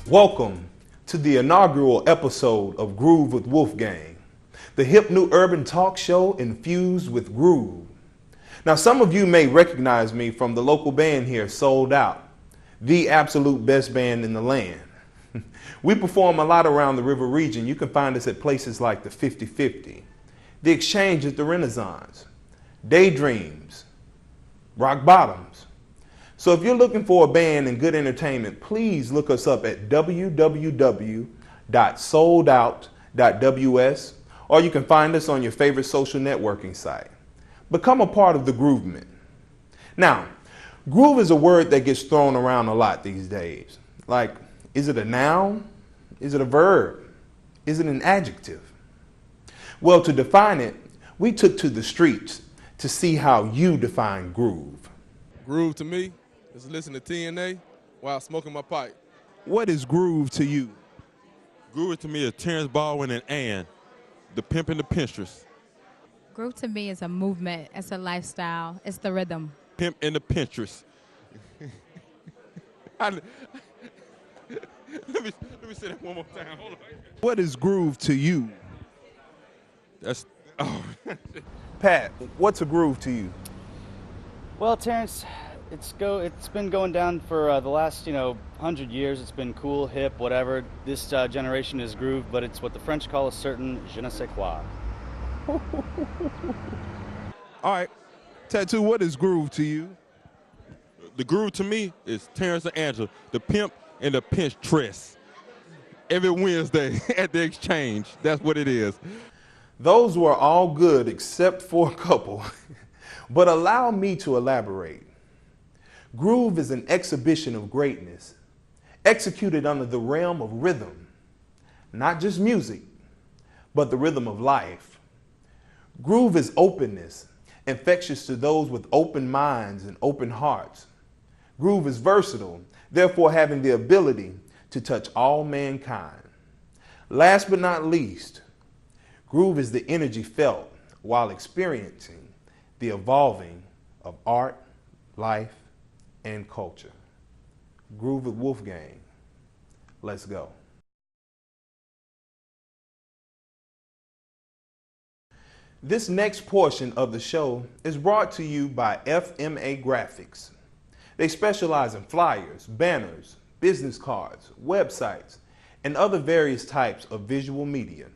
Welcome to the inaugural episode of Groove with Wolfgang, the hip new urban talk show infused with groove. Now, some of you may recognize me from the local band here, Sold Out, the absolute best band in the land. We perform a lot around the river region. You can find us at places like the 50/50, the Exchange at the Renaissance, Daydreams, Rock Bottoms. So if you're looking for a band and good entertainment, please look us up at www.soldout.ws, or you can find us on your favorite social networking site. Become a part of the groovement. Now, groove is a word that gets thrown around a lot these days. Like, is it a noun? Is it a verb? Is it an adjective? Well, to define it, we took to the streets to see how you define groove. Groove to me is listening to TNA while smoking my pipe. What is groove to you? Groove to me is Terrence, Baldwin, and Ann, the pimp and the pinstress. Groove to me is a movement, it's a lifestyle, it's the rhythm. Pimp and the pinstress. Let me say that one more time. Hold on. What is groove to you? Pat, what's a groove to you? Well, Terrence, it's been going down for the last 100 years. It's been cool, hip, whatever. This generation is groove, but it's what the French call a certain je ne sais quoi. All right, Tattoo, what is groove to you? The groove to me is Terrence and Angela, the pimp and the pinstress. Every Wednesday at the Exchange. That's what it is. Those were all good except for a couple. But allow me to elaborate. Groove is an exhibition of greatness, executed under the realm of rhythm, not just music, but the rhythm of life. Groove is openness, infectious to those with open minds and open hearts. Groove is versatile, therefore having the ability to touch all mankind. Last but not least, groove is the energy felt while experiencing the evolving of art, life, and culture. Groove with Wolfgang. Let's go. This next portion of the show is brought to you by FMA Graphics. They specialize in flyers, banners, business cards, websites, and other various types of visual media.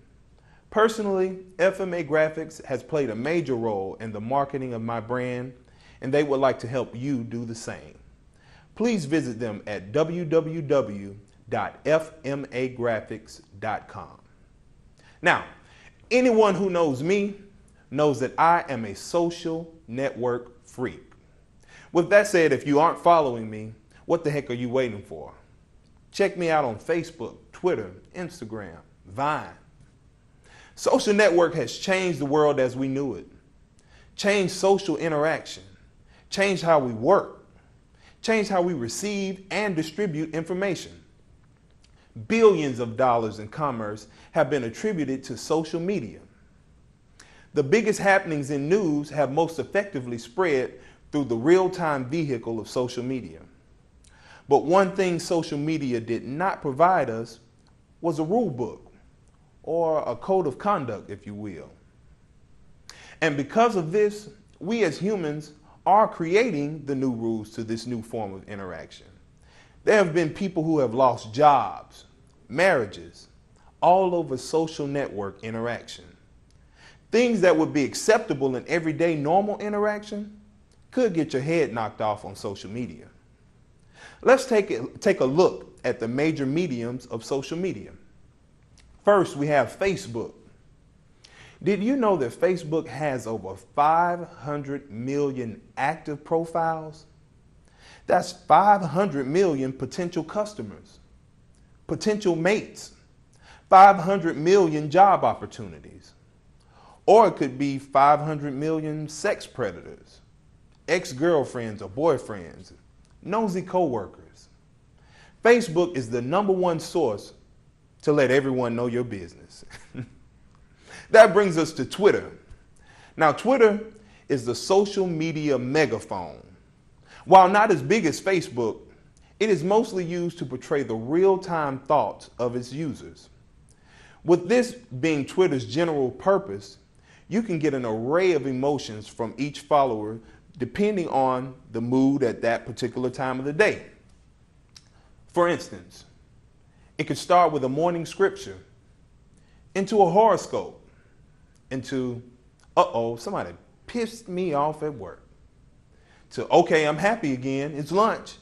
Personally, FMA Graphics has played a major role in the marketing of my brand, and they would like to help you do the same. Please visit them at www.fmagraphics.com. Now, anyone who knows me knows that I am a social network freak. With that said, if you aren't following me, what the heck are you waiting for? Check me out on Facebook, Twitter, Instagram, Vine. Social network has changed the world as we knew it, changed social interaction, changed how we work, changed how we receive and distribute information. Billions of dollars in commerce have been attributed to social media. The biggest happenings in news have most effectively spread through the real-time vehicle of social media. But one thing social media did not provide us was a rule book, or a code of conduct, if you will. And because of this, we as humans are creating the new rules to this new form of interaction. There have been people who have lost jobs, marriages, all over social network interaction. Things that would be acceptable in everyday normal interaction could get your head knocked off on social media. Let's take a look at the major mediums of social media. First, we have Facebook. Did you know that Facebook has over 500 million active profiles? That's 500 million potential customers, potential mates, 500 million job opportunities. Or it could be 500 million sex predators, ex-girlfriends or boyfriends, nosy coworkers. Facebook is the #1 source to let everyone know your business. That brings us to Twitter. Now, Twitter is the social media megaphone. While not as big as Facebook, It is mostly used to portray the real-time thoughts of its users. With this being Twitter's general purpose, you can get an array of emotions from each follower depending on the mood at that particular time of the day. For instance, it could start with a morning scripture, into a horoscope, into, uh-oh, somebody pissed me off at work, to, okay, I'm happy again, it's lunch,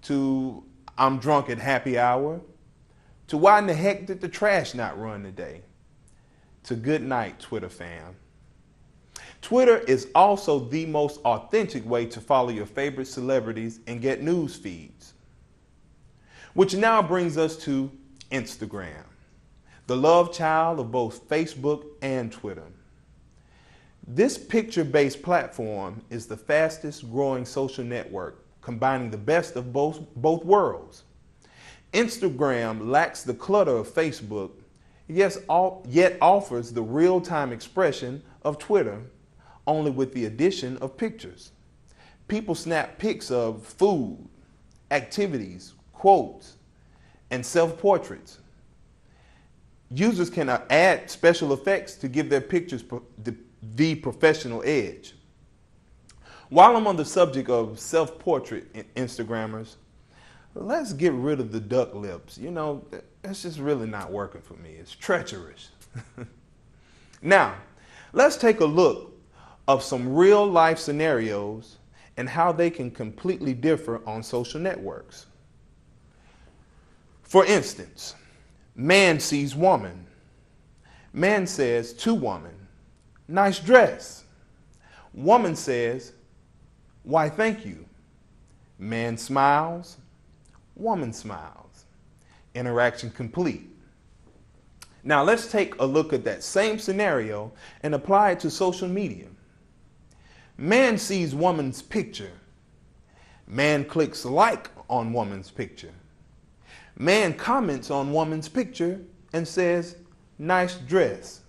to, I'm drunk at happy hour, to why in the heck did the trash not run today, to good night, Twitter fam. Twitter is also the most authentic way to follow your favorite celebrities and get news feeds. Which now brings us to Instagram, the love child of both Facebook and Twitter. This picture-based platform is the fastest growing social network, combining the best of both worlds. Instagram lacks the clutter of Facebook, yet offers the real-time expression of Twitter, only with the addition of pictures. People snap pics of food, activities, quotes, and self-portraits. Users can add special effects to give their pictures the professional edge. While I'm on the subject of self-portrait Instagrammers, let's get rid of the duck lips. You know, that's just really not working for me. It's treacherous. Now, let's take a look of some real life scenarios and how they can completely differ on social networks. For instance, man sees woman. Man says to woman, nice dress. Woman says, why thank you. Man smiles, woman smiles. Interaction complete. Now let's take a look at that same scenario and apply it to social media. Man sees woman's picture. Man clicks like on woman's picture. Man comments on woman's picture and says, nice dress.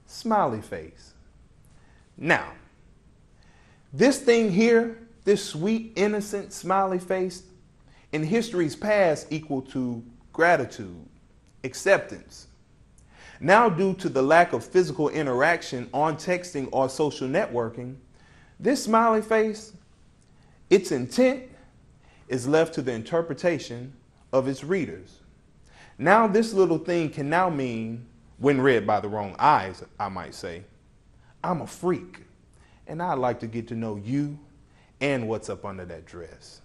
Smiley face. Now, this thing here, this sweet, innocent smiley face, in history's past equal to gratitude, acceptance. Now, due to the lack of physical interaction on texting or social networking, this smiley face, its intent is left to the interpretation of its readers. Now, this little thing can now mean, when read by the wrong eyes, I might say, I'm a freak, and I'd like to get to know you and what's up under that dress.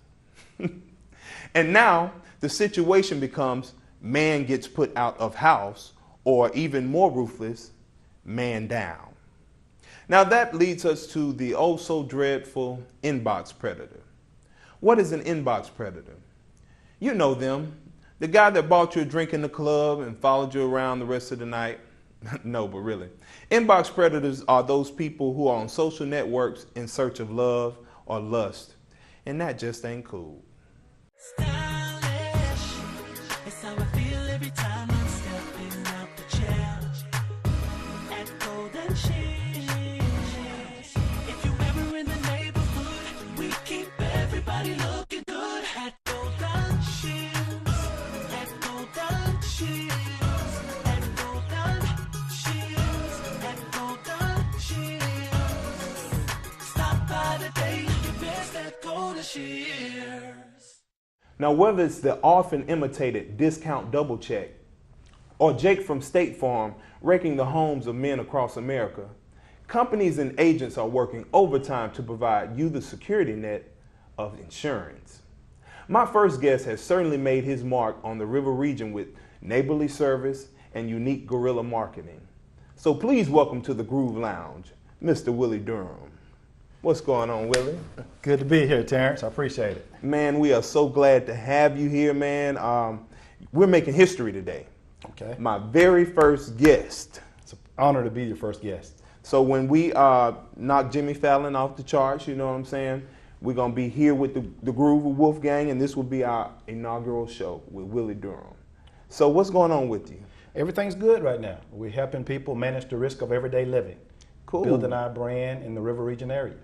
And now, the situation becomes man gets put out of house, or even more ruthless, man down. Now that leads us to the oh so dreadful inbox predator. What is an inbox predator? You know them, the guy that bought you a drink in the club and followed you around the rest of the night. No, but really. Inbox predators are those people who are on social networks in search of love or lust, and that just ain't cool. Stylish, it's how I feel every time I'm stepping out the chair at Golden Shears. If you ever in the neighborhood, we keep everybody looking good at Golden Shears, at Golden Shears, at Golden Shears, at Golden Shears. Stop by today, your best at Golden Shears. Now, whether it's the often imitated discount double check or Jake from State Farm wrecking the homes of men across America, companies and agents are working overtime to provide you the security net of insurance. My first guest has certainly made his mark on the River region with neighborly service and unique guerrilla marketing. So please welcome to the Groove Lounge, Mr. Willie Durham. What's going on, Willie? Good to be here, Terrence. I appreciate it. Man, we are so glad to have you here, man. We're making history today. Okay. My very first guest. It's an honor to be your first guest. So when we knock Jimmy Fallon off the charts, you know what I'm saying? We're going to be here with the Groove with Wolfgang, and this will be our inaugural show with Willie Durham. So what's going on with you? Everything's good right now. We're helping people manage the risk of everyday living. Cool. Building our brand in the River region area.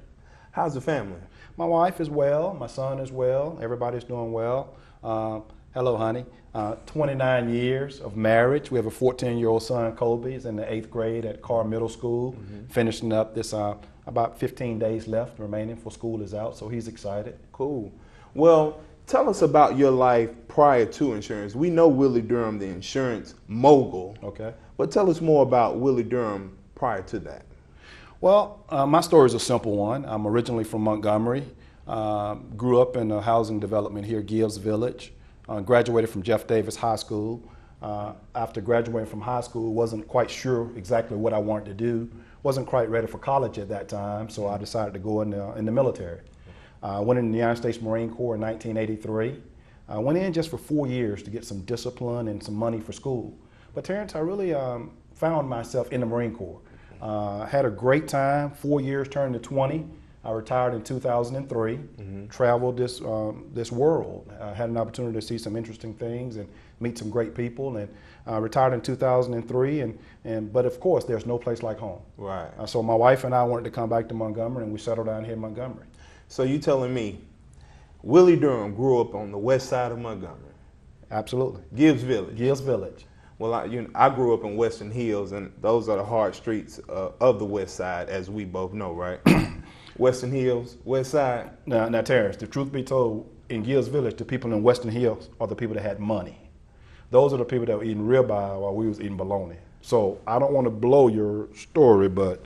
How's the family? My wife is well. My son is well. Everybody's doing well. Hello, honey. 29 years of marriage. We have a 14-year-old son, Colby. He's in the 8th grade at Carr Middle School, finishing up this about 15 days left remaining for school is out, so he's excited. Cool. Well, tell us about your life prior to insurance. We know Willie Durham, the insurance mogul. Okay. But tell us more about Willie Durham prior to that. Well, my story is a simple one. I'm originally from Montgomery. Grew up in a housing development here, Gibbs Village. Graduated from Jeff Davis High School. After graduating from high school, wasn't quite sure exactly what I wanted to do. Wasn't quite ready for college at that time, so I decided to go in the military. Went in the United States Marine Corps in 1983. I went in just for 4 years to get some discipline and some money for school. But Terrence, I really found myself in the Marine Corps. Had a great time, 4 years turned to 20. I retired in 2003, traveled this world. Had an opportunity to see some interesting things and meet some great people, and retired in 2003. But of course, there's no place like home. Right. So my wife and I wanted to come back to Montgomery, and we settled down here in Montgomery. So you telling me Willie Durham grew up on the west side of Montgomery? Absolutely. Gibbs Village. Gibbs Village. Well, I grew up in Western Hills, and those are the hard streets of the west side, as we both know, right? Western Hills, west side. Now, Terrence, the truth be told, in Gibbs Village, the people in Western Hills are the people that had money. Those are the people that were eating ribeye while we was eating bologna. So I don't want to blow your story, but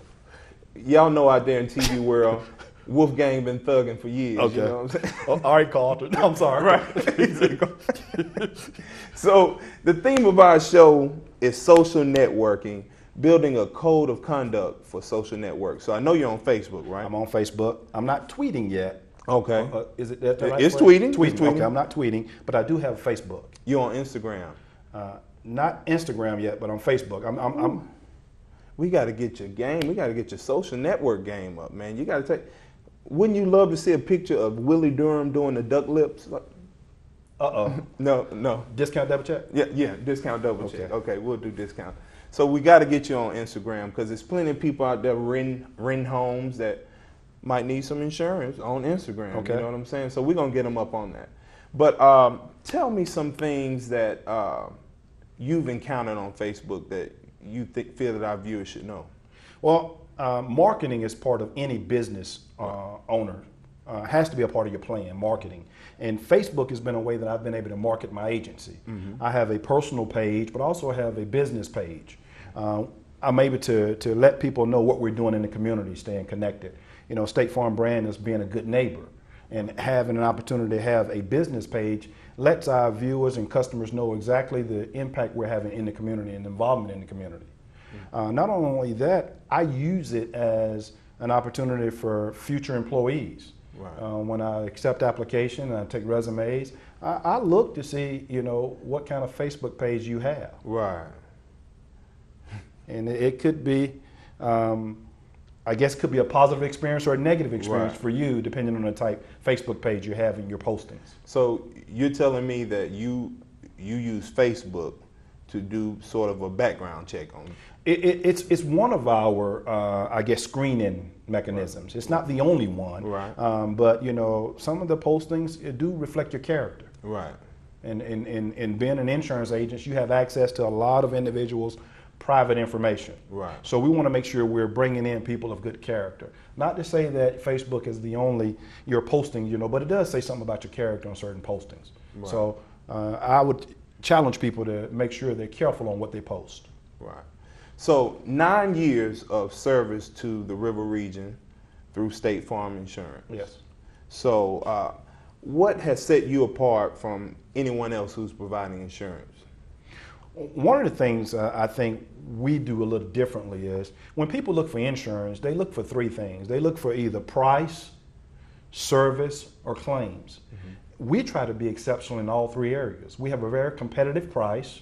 y'all know out there in TV world, Wolfgang been thugging for years. okay. You know what I'm saying? Oh, all right, Carlton. I'm sorry. Right. So the theme of our show is social networking, building a code of conduct for social networks. So I know you're on Facebook, right? I'm on Facebook. I'm not tweeting yet. Okay. Is it that the right It's place? tweeting. It's tweeting. Okay, I'm not tweeting, but I do have Facebook. You're on Instagram. Not Instagram yet, but on Facebook. We got to get your game. We got to get your social network game up, man. You got to take. Wouldn't you love to see a picture of Willie Durham doing the duck lips? No. Discount double check? Yeah, discount double check. Okay. Okay, we'll do discount. So we got to get you on Instagram because there's plenty of people out there renting homes that might need some insurance on Instagram. Okay. You know what I'm saying? So we're going to get them up on that. But tell me some things that you've encountered on Facebook that you feel that our viewers should know. Well, marketing is part of any business owner. Has to be a part of your plan, marketing. And Facebook has been a way that I've been able to market my agency. I have a personal page, but also have a business page. I'm able to let people know what we're doing in the community, staying connected. You know, State Farm brand is being a good neighbor, and having an opportunity to have a business page lets our viewers and customers know exactly the impact we're having in the community and involvement in the community. Not only that, I use it as an opportunity for future employees. Right. When I accept application and I take resumes, I look to see, you know, what kind of Facebook page you have. Right. And it could be, I guess, could be a positive experience or a negative experience for you, depending on the type Facebook page you have in your postings. So you're telling me that you use Facebook to do sort of a background check on It's one of our, I guess, screening mechanisms. It's not the only one. Right. But, you know, some of the postings do reflect your character. Right. And being an insurance agent, you have access to a lot of individuals' private information. Right. So we want to make sure we're bringing in people of good character. Not to say that Facebook is the only, your posting, you know, but it does say something about your character on certain postings. Right. So I would challenge people to make sure they're careful on what they post. Right. So 9 years of service to the River region through State Farm Insurance. Yes. So what has set you apart from anyone else who's providing insurance? One of the things I think we do a little differently is when people look for insurance, they look for three things. They look for either price, service, or claims. We try to be exceptional in all three areas. We have a very competitive price,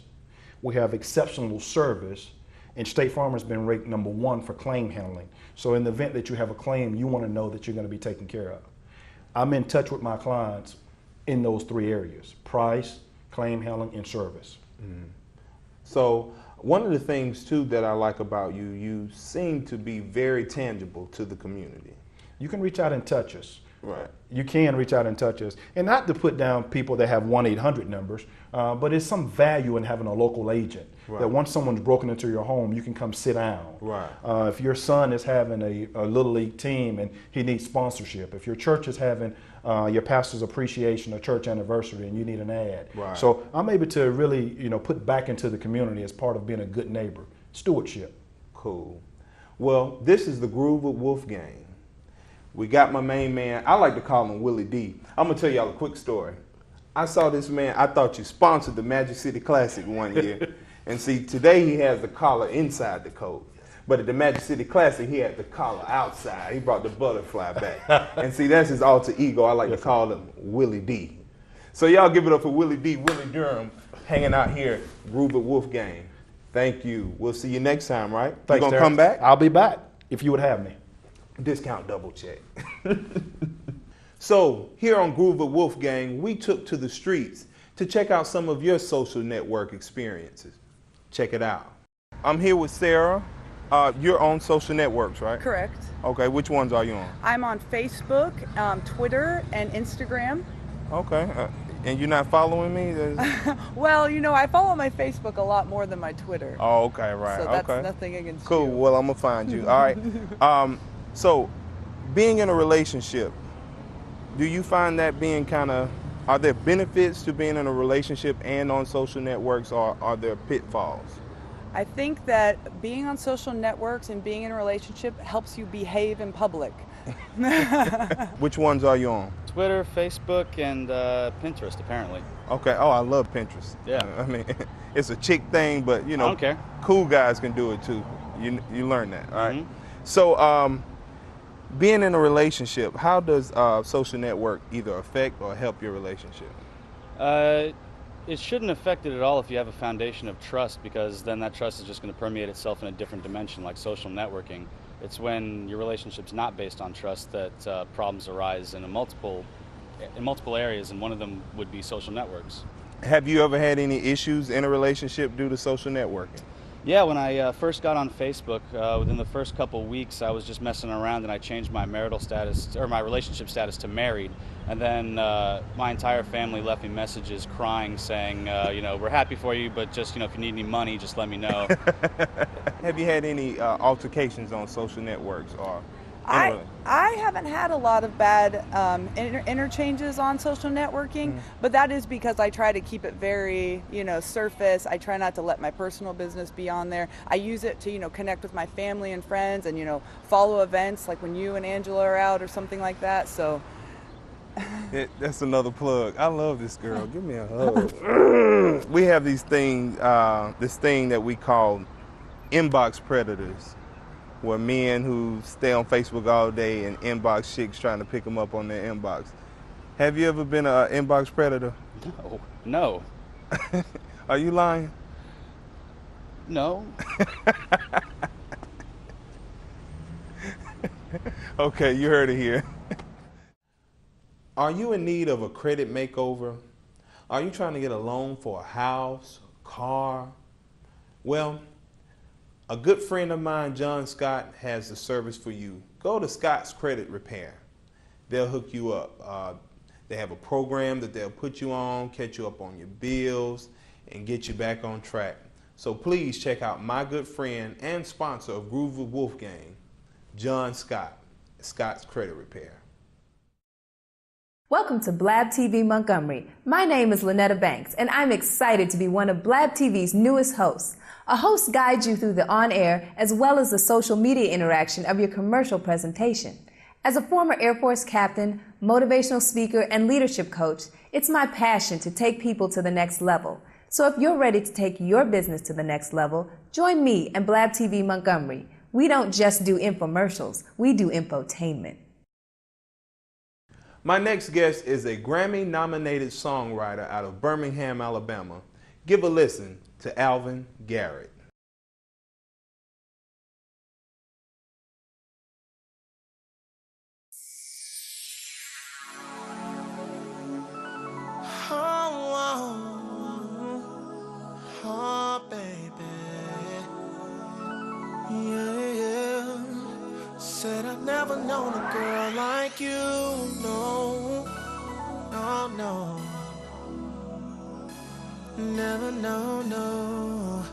we have exceptional service, and State Farm has been ranked #1 for claim handling. So in the event that you have a claim, you want to know that you're going to be taken care of. I'm in touch with my clients in those three areas: price, claim handling, and service. So one of the things too that I like about you, you seem to be very tangible to the community. you can reach out and touch us. Right. You can reach out and touch us. And not to put down people that have 1-800 numbers, but there's some value in having a local agent. Right. That once someone's broken into your home, you can come sit down. Right. If your son is having a Little League team and he needs sponsorship, if your church is having your pastor's appreciation or church anniversary and you need an ad. Right. So I'm able to really, put back into the community as part of being a good neighbor. Stewardship. Cool. Well, this is the Groove with Wolfgang. We got my main man. I like to call him Willie D. I'm going to tell y'all a quick story. I saw this man. I thought you sponsored the Magic City Classic one year. And see, today he has the collar inside the coat. But at the Magic City Classic, he had the collar outside. He brought the butterfly back. And see, that's his alter ego. I like to call him Willie D. So y'all give it up for Willie D, Willie Durham, hanging out here, Groove with Wolfgang. Thank you. We'll see you next time, right? Thanks, you going to Terrence. come back? I'll be back if you would have me. Discount double check. So here on Groove with Wolfgang, we took to the streets to check out some of your social network experiences. Check it out. I'm here with Sarah. You're on social networks, right? Correct. Okay, which ones are you on? I'm on Facebook, Twitter, and Instagram. Okay, and you're not following me? Well, I follow my Facebook a lot more than my Twitter. Oh, okay, right. So that's okay. nothing against Cool. you. Well, I'm gonna find you. All right. So, being in a relationship, do you find that being are there benefits to being in a relationship and on social networks, or are there pitfalls? I think that being on social networks and being in a relationship helps you behave in public. Which ones are you on? Twitter, Facebook, and Pinterest, apparently. Okay. Oh, I love Pinterest. Yeah. I mean, it's a chick thing, but I don't care. cool guys can do it too. You learn that, all right? Mm-hmm. So, being in a relationship, how does social network either affect or help your relationship? It shouldn't affect it at all if you have a foundation of trust, because then that trust is just going to permeate itself in a different dimension, like social networking. It's when your relationship's not based on trust that problems arise in multiple areas, and one of them would be social networks. Have you ever had any issues in a relationship due to social networking? Yeah, when I first got on Facebook, within the first couple weeks, I was just messing around and I changed my marital status, or my relationship status, to married. And then my entire family left me messages crying, saying, we're happy for you, but just, if you need any money, just let me know. Have you had any altercations on social networks or? I haven't had a lot of bad interchanges on social networking, but that is because I try to keep it very, surface. I try not to let my personal business be on there. I use it to, connect with my family and friends and, follow events like when you and Angela are out or something like that. So. That's another plug. I love this girl. Give me a hug. We have these things, this thing that we call inbox predators, where men who stay on Facebook all day and inbox chicks trying to pick them up on their inbox. Have you ever been an inbox predator? No. Are you lying? No. Okay, you heard it here. Are you in need of a credit makeover? Are you trying to get a loan for a house, car? Well, a good friend of mine, John Scott, has the service for you. Go to Scott's Credit Repair. They'll hook you up. They have a program that they'll put you on, catch you up on your bills, and get you back on track. So please check out my good friend and sponsor of Groove with Wolfgang, John Scott, Scott's Credit Repair. Welcome to BLAB TV Montgomery. My name is Lynetta Banks, and I'm excited to be one of BLAB TV's newest hosts. A host guides you through the on-air as well as the social media interaction of your commercial presentation. As a former Air Force captain, motivational speaker, and leadership coach, it's my passion to take people to the next level. So if you're ready to take your business to the next level, join me and BLAB TV Montgomery. We don't just do infomercials, we do infotainment. My next guest is a Grammy-nominated songwriter out of Birmingham, Alabama. Give a listen to Alvin, Garrett. Said I've never known a girl like you, no, no, no. Never, no, no,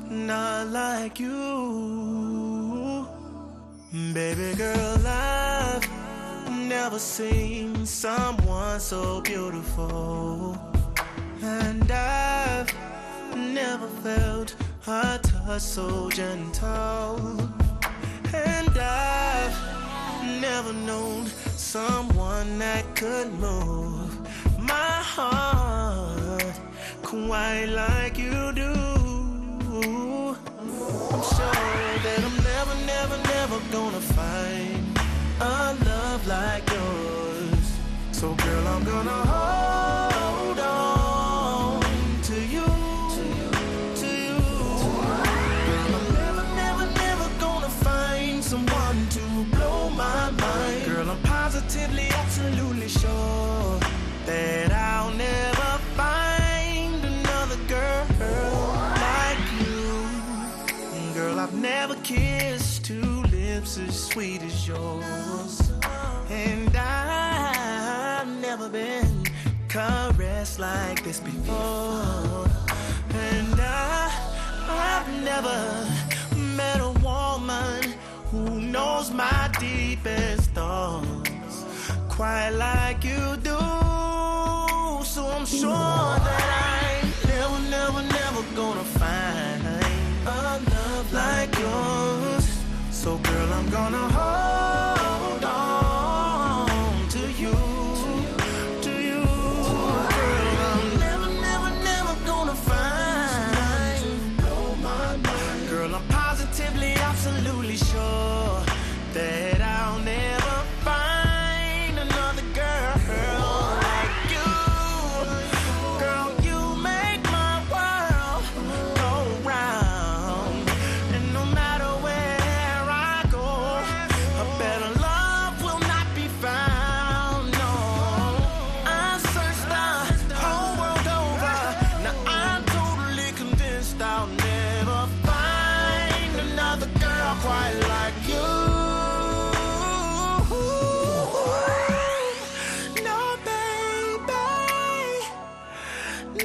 not like you. Baby girl, I've never seen someone so beautiful. And I've never felt a touch so gentle. And I've never known someone that could move my heart quite like you do. I'm sure that I'm never gonna find a love like yours. So girl, I'm gonna hold on to you, to you. Girl, I'm never gonna find someone to blow my mind. Girl, I'm positively, absolutely sure that I'll never find another girl like you. Girl, I've never kissed two lips as sweet as yours. And I've never been caressed like this before. And I've never met a woman who knows my deepest thoughts quite like you do. So I'm sure that I'm never gonna find a love like yours. So girl, I'm gonna hold on to you, to you. Girl, I'm never gonna find. Girl, I'm positively, absolutely sure that I'll never find another girl like you. Girl, you make my world go round. And no matter where I go, a better love will not be found. No, I searched the whole world over. Now I'm totally convinced I'll never find another girl quite like you. No, baby.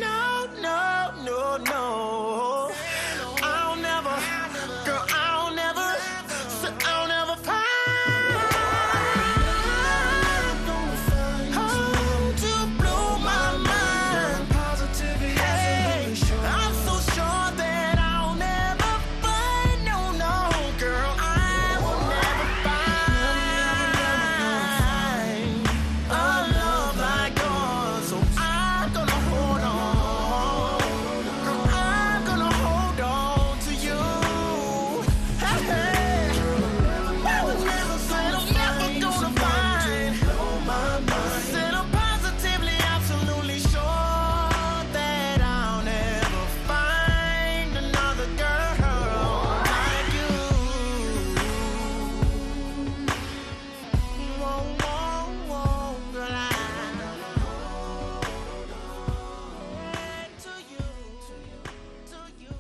No, no, no, no. I'll never, girl, I'll never find to blow my mind. Hey, I'm so sure that I'll never find, no, girl, I will never find a love like yours. So I'm gonna hold on. Girl, I'm gonna hold on to you. Hey, I was never said I'm never gonna find. Said I'm positively, absolutely sure that I'll never find another girl like you. Whoa, girl, I to you, to you.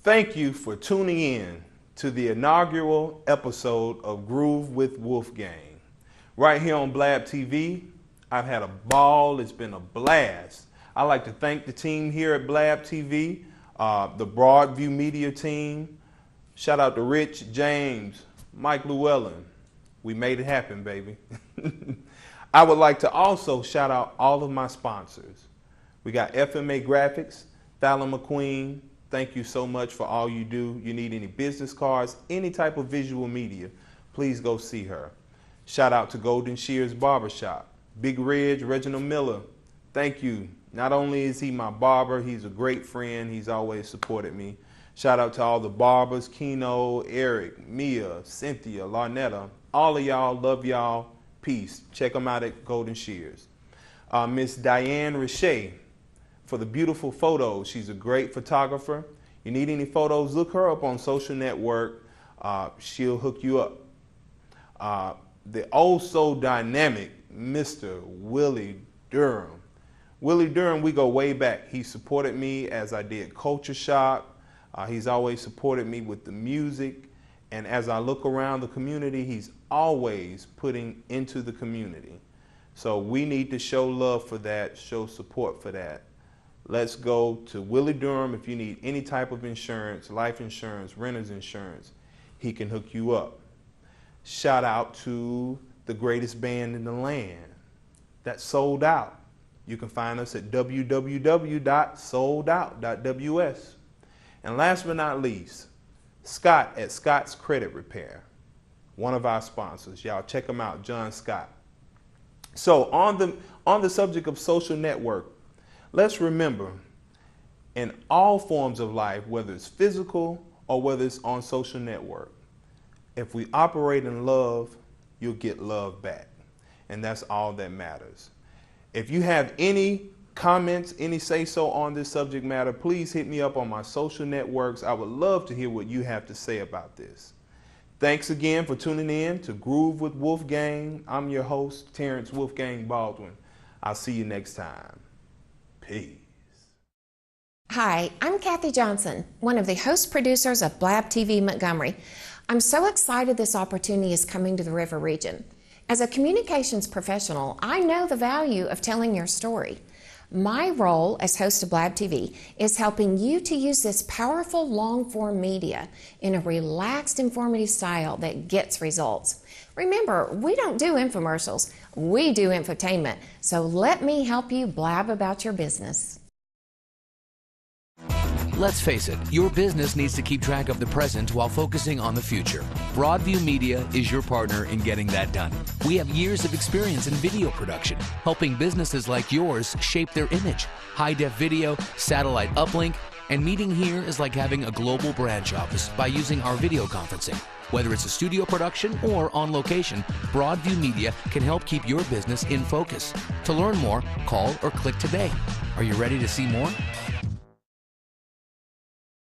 Thank you for tuning in to the inaugural episode of Groove with Wolfgang. Right here on BLAB TV, I've had a ball. It's been a blast. I'd like to thank the team here at BLAB TV, the Broadview Media team. Shout out to Rich, James, Mike Llewellyn. We made it happen, baby. I would like to also shout out all of my sponsors. We got FMA Graphics, Thalma McQueen. Thank you so much for all you do. You need any business cards, any type of visual media, please go see her. Shout out to Golden Shears Barbershop. Big Ridge, Reginald Miller. Thank you. Not only is he my barber, he's a great friend. He's always supported me. Shout out to all the barbers, Keno, Eric, Mia, Cynthia, Larnetta. All of y'all, love y'all. Peace. Check them out at Golden Shears. Miss Diane Richey for the beautiful photos. She's a great photographer. You need any photos, look her up on social network. She'll hook you up. The oh so dynamic Mr. Willie Durham. Willie Durham, we go way back. He supported me as I did Culture Shock. He's always supported me with the music. And as I look around the community, he's always putting into the community. So we need to show love for that, show support for that. Let's go to Willie Durham. If you need any type of insurance, life insurance, renter's insurance, he can hook you up. Shout out to the greatest band in the land that Sold Out. You can find us at www.soldout.ws. And last but not least, Scott at Scott's Credit Repair, one of our sponsors. Y'all check him out, John Scott. So on the subject of social network, let's remember, in all forms of life, whether it's physical or whether it's on social network, if we operate in love, you'll get love back. And that's all that matters. If you have any comments, any say-so on this subject matter, please hit me up on my social networks. I would love to hear what you have to say about this. Thanks again for tuning in to Groove with Wolfgang. I'm your host, Terrence Wolfgang Baldwin. I'll see you next time. Peace. Hi, I'm Kathy Johnson, one of the host producers of BLAB TV Montgomery. I'm so excited this opportunity is coming to the River region. As a communications professional, I know the value of telling your story. My role as host of BLAB TV is helping you to use this powerful long-form media in a relaxed, informative style that gets results. Remember, we don't do infomercials, we do infotainment, so let me help you blab about your business. Let's face it, your business needs to keep track of the present while focusing on the future. Broadview Media is your partner in getting that done. We have years of experience in video production, helping businesses like yours shape their image. High-def video, satellite uplink, and meeting here is like having a global branch office by using our video conferencing. Whether it's a studio production or on location, Broadview Media can help keep your business in focus. To learn more, call or click today. Are you ready to see more?